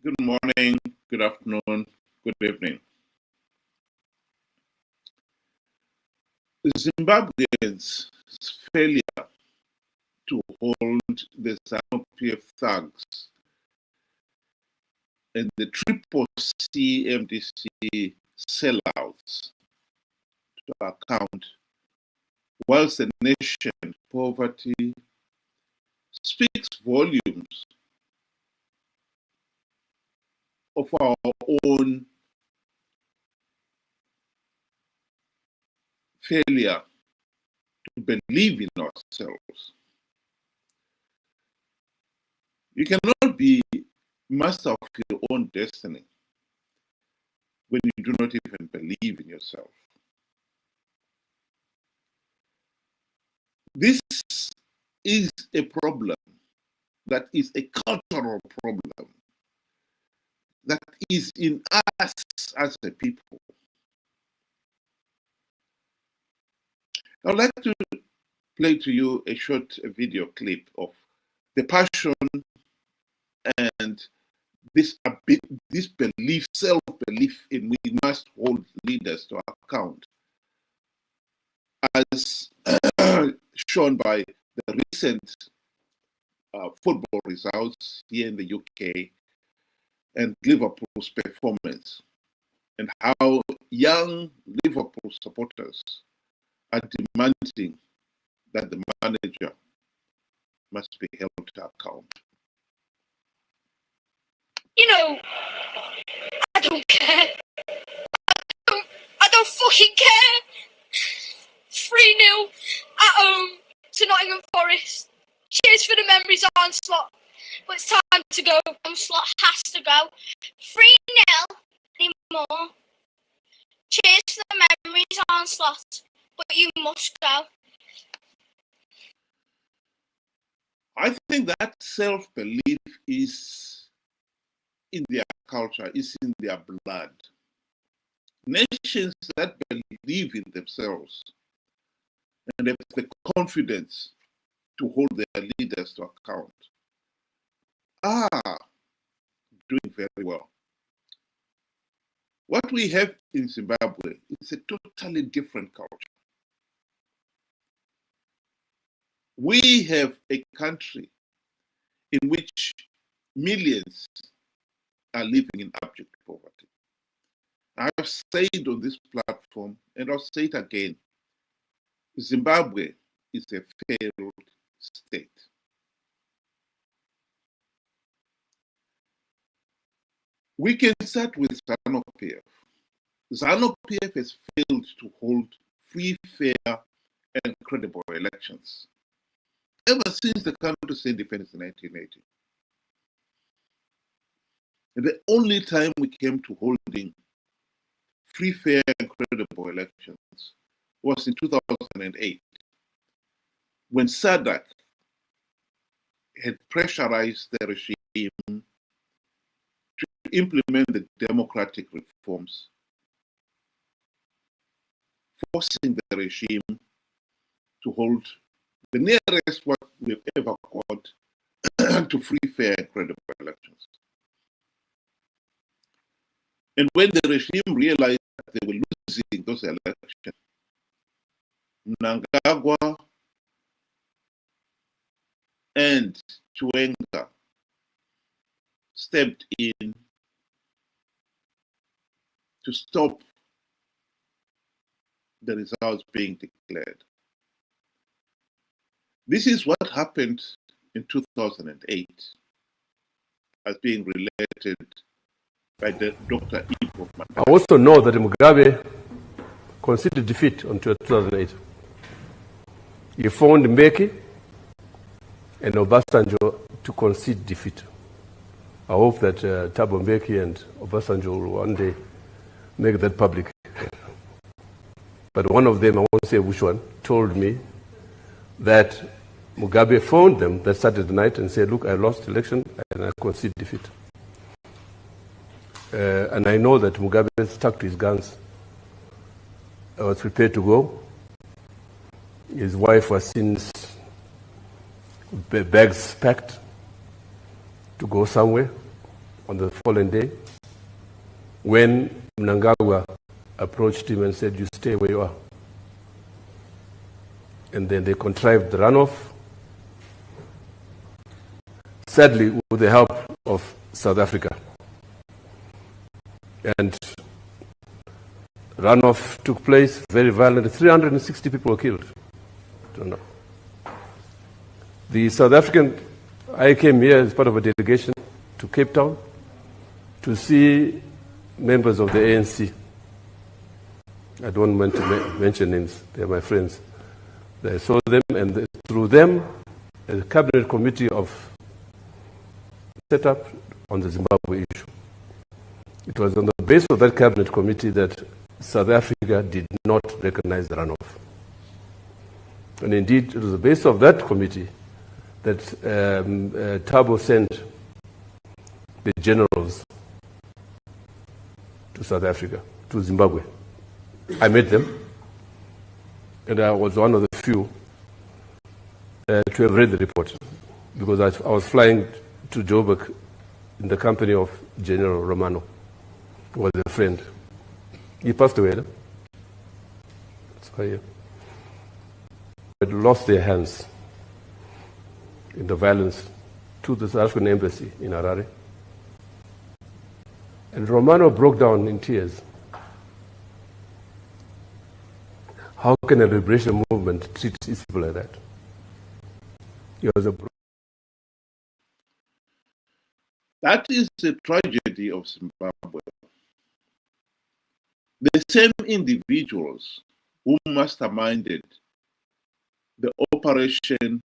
Good morning, good afternoon, good evening. The Zimbabweans' failure to hold the ZANU-PF thugs and the Triple C MDC sellouts to account, whilst the nation poverty speaks volumes of our own failure to believe in ourselves. You cannot be master of your own destiny when you do not even believe in yourself. This is a problem that is a cultural problem that is in us as a people. I'd like to play to you a short video clip of the passion and this belief, self-belief in we must hold leaders to account, as shown by the recent football results here in the UK and Liverpool's performance, and how young Liverpool supporters are demanding that the manager must be held to account. You know, I don't care. I don't fucking care. 3-0 at home to Nottingham Forest. Cheers for the memories, Onslaught. But it's time to go. Onslaught has to go. 3-0 anymore. Cheers for the memories, Onslaught. But you must go. I think that self-belief is in their culture, is in their blood. Nations that believe in themselves and have the confidence to hold their leaders to account are doing very well. What we have in Zimbabwe is a totally different culture. We have a country in which millions are living in abject poverty. I've said on this platform, and I'll say it again, Zimbabwe is a failed state. We can start with ZANU-PF. ZANU-PF has failed to hold free, fair, and credible elections ever since the country's independence in 1980. And the only time we came to holding free, fair, and credible elections was in 2008, when SADC had pressurized the regime to implement the democratic reforms, forcing the regime to hold the nearest what we've ever got to free, fair, and credible elections. And when the regime realized that they were losing those elections, Mnangagwa and Chiwenga stepped in to stop the results being declared. This is what happened in 2008 as being related by the Dr. Ivo. I also know that Mugabe conceded defeat on 2008. He phoned Mbeki and Obasanjo to concede defeat. I hope that Thabo Mbeki and Obasanjo will one day make that public. But one of them, I won't say which one, told me that Mugabe phoned them that Saturday night and said, look, I lost the election and I conceded defeat. And I know that Mugabe stuck to his guns. I was prepared to go. His wife was since bags packed to go somewhere. on the following day when Mnangagwa approached him and said, "You stay where you are." And then they contrived the runoff, sadly with the help of South Africa. And runoff took place, very violent. 360 people were killed. The South African, I came here as part of a delegation to Cape Town to see members of the ANC. I don't want to mention names, they're my friends. I saw them, and through them, a cabinet committee of set up on the Zimbabwe issue. It was on the basis of that cabinet committee that South Africa did not recognize the runoff. And indeed, it was the basis of that committee that Thabo sent the generals to South Africa, to Zimbabwe. I met them, and I was one of the few to have read the report, because I was flying to Joburg in the company of General Romano, who was a friend. He passed away. No? That's why they had lost their hands in the violence to the South African embassy in Harare. And Romano broke down in tears. How can a liberation movement treat its people like that? He was a... That is the tragedy of Zimbabwe. The same individuals who masterminded the Operation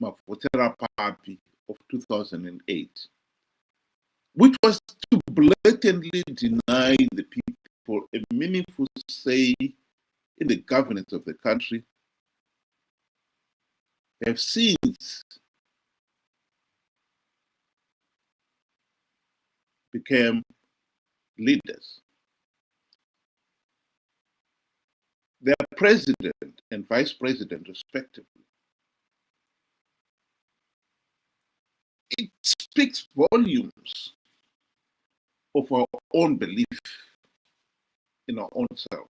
Mafutera Papi of 2008, which was to blatantly deny the people a meaningful say in the governance of the country, have since became leaders. Their president and vice president, respectively. It speaks volumes of our own belief in our own self.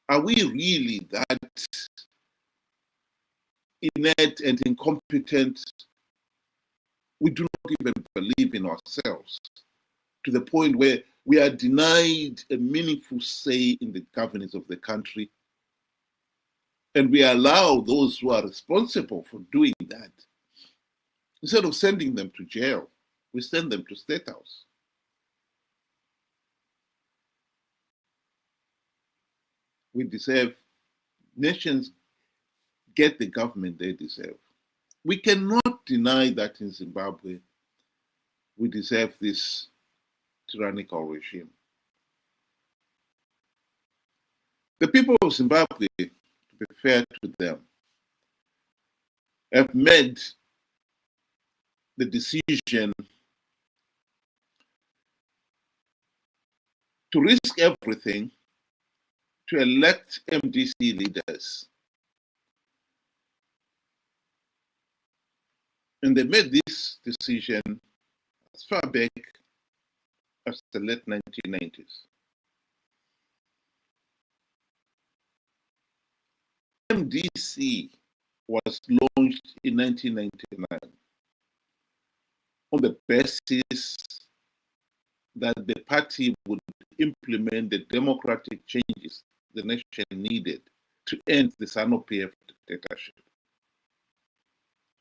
Are we really that inept and incompetent? We do not even believe in ourselves to the point where we are denied a meaningful say in the governance of the country, and we allow those who are responsible for doing that, instead of sending them to jail, we send them to State House. We deserve, nations get the government they deserve. We cannot deny that in Zimbabwe we deserve this tyrannical regime. The people of Zimbabwe, to be fair to them, have made the decision to risk everything to elect MDC leaders. And they made this decision as far back as the late 1990s. MDC was launched in 1999 on the basis that the party would implement the democratic changes the nation needed to end the ZANU-PF dictatorship.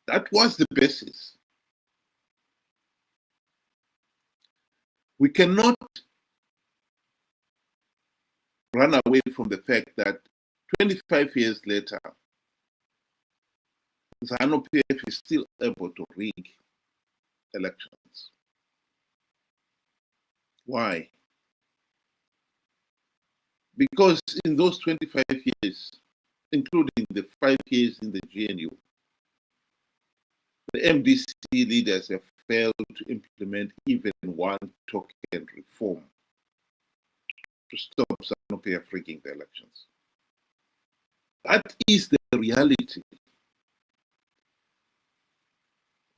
That was the basis. We cannot run away from the fact that 25 years later, ZANU-PF is still able to rig elections. Why? Because in those 25 years, including the 5 years in the GNU, the MDC leaders have failed to implement even one token reform to stop ZANU-PF rigging the elections. That is the reality.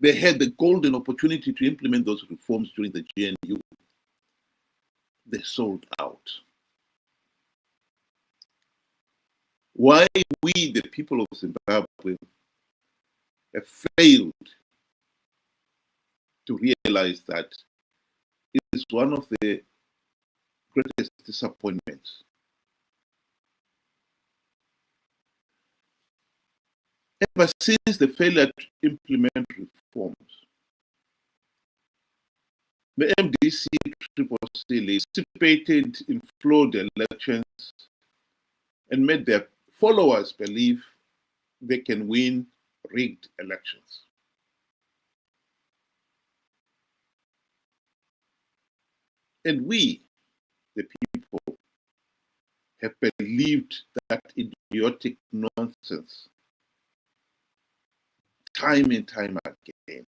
They had the golden opportunity to implement those reforms during the GNU. They sold out. Why we, the people of Zimbabwe, have failed to realize that is one of the greatest disappointments. Ever since the failure to implement reforms, the MDC participated in flawed elections and made their followers believe they can win rigged elections. And we, the people, have believed that idiotic nonsense time and time again.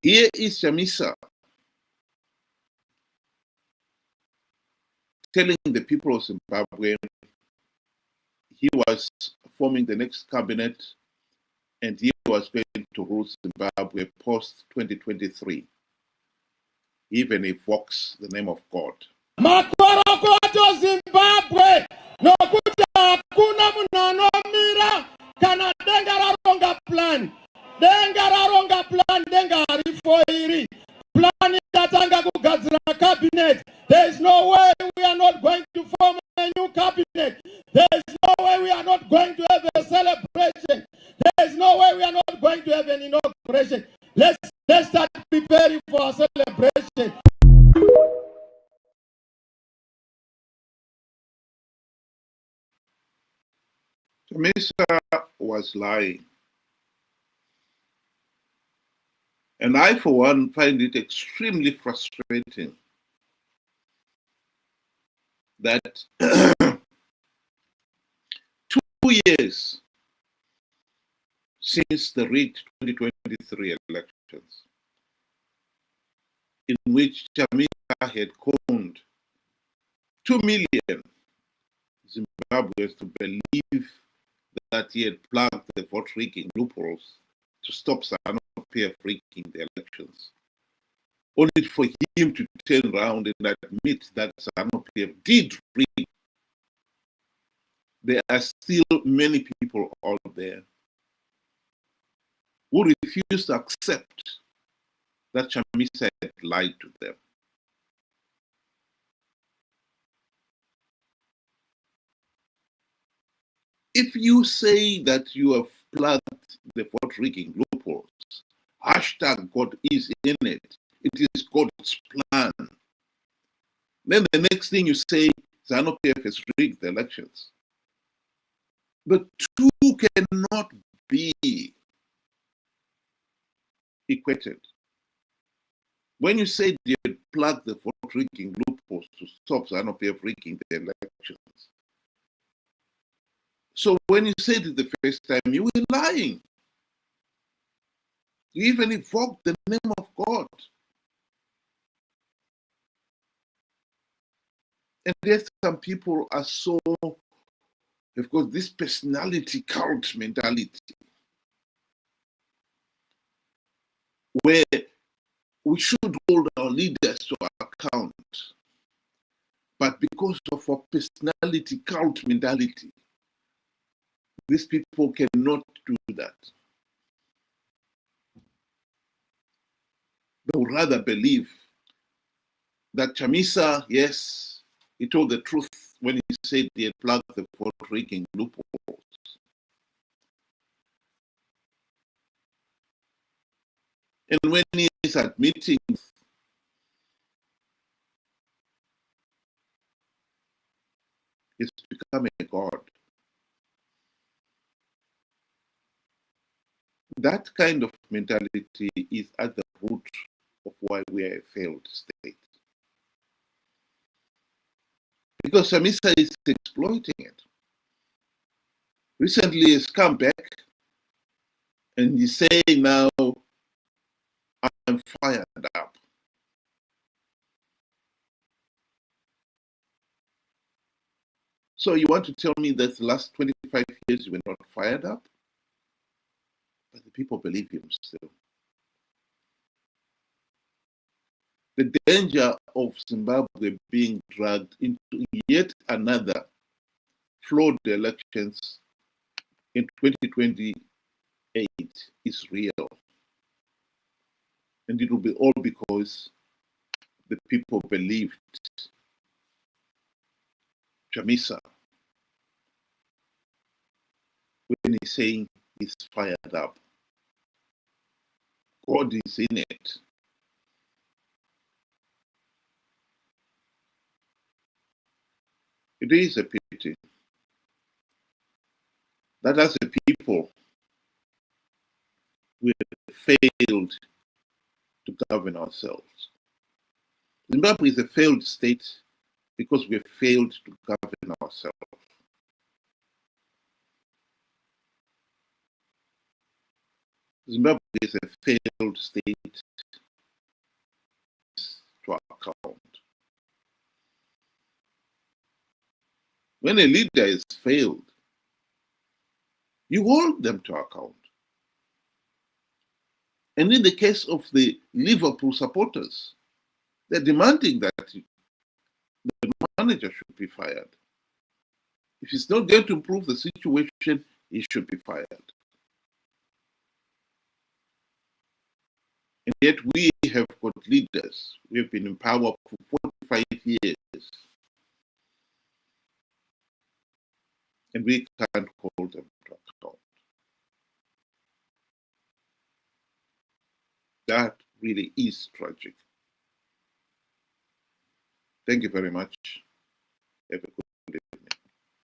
Here is Chamisa telling the people of Zimbabwe he was forming the next cabinet and he was going to rule Zimbabwe post-2023. He even evokes the name of God. Makorokoto Zimbabwe nokuti hakuna munhu anomira kana denga raronga plan. Denga raronga plan, denga harifo iri. Plan itatanga kugadzira cabinet. There is no way we are not going to form a new cabinet. There is no way we are not going to have a celebration. There is no way we are not going to have an inauguration. Let's start preparing for a celebration. Chamisa was lying. And I, for one, find it extremely frustrating that 2 years since the rigged 2023 elections, in which Chamisa had conned 2 million Zimbabweans to believe that he had plugged the vote rigging loopholes to stop ZANU-PF rigging the elections, only for him to turn around and admit that ZANU-PF did rig. There are still many people out there who refuse to accept that Chamisa had lied to them. If you say that you have plugged the vote rigging loopholes, hashtag God is in it, it is God's plan. Then the next thing you say, ZANU-PF has rigged the elections. The two cannot be equated. When you say you plug the vote rigging loopholes to stop ZANU-PF rigging the elections, so when you said it the first time, you were lying. You even invoked the name of God. And yet some people are so, they've got this personality cult mentality, where we should hold our leaders to account. But because of our personality cult mentality, these people cannot do that. They would rather believe that Chamisa, yes, he told the truth when he said he had plugged the vote rigging loopholes. And when he is admitting he's become a god. That kind of mentality is at the root of why we are a failed state. Because Chamisa is exploiting it. Recently he's come back and he's saying now, I'm fired up. So you want to tell me that the last 25 years you were not fired up? But the people believe him still. The danger of Zimbabwe being dragged into yet another flawed elections in 2028 is real. And it will be all because the people believed Chamisa when he's saying he's fired up. God is in it. It is a pity that as a people we have failed to govern ourselves. Zimbabwe is a failed state because we have failed to govern ourselves. Zimbabwe is a failed state to account. When a leader has failed, you hold them to account. And in the case of the Liverpool supporters, they're demanding that the manager should be fired. If he's not going to improve the situation, he should be fired. And yet we have got leaders. We have been in power for 45 years. And we can't hold them to account. That really is tragic. Thank you very much. Have a good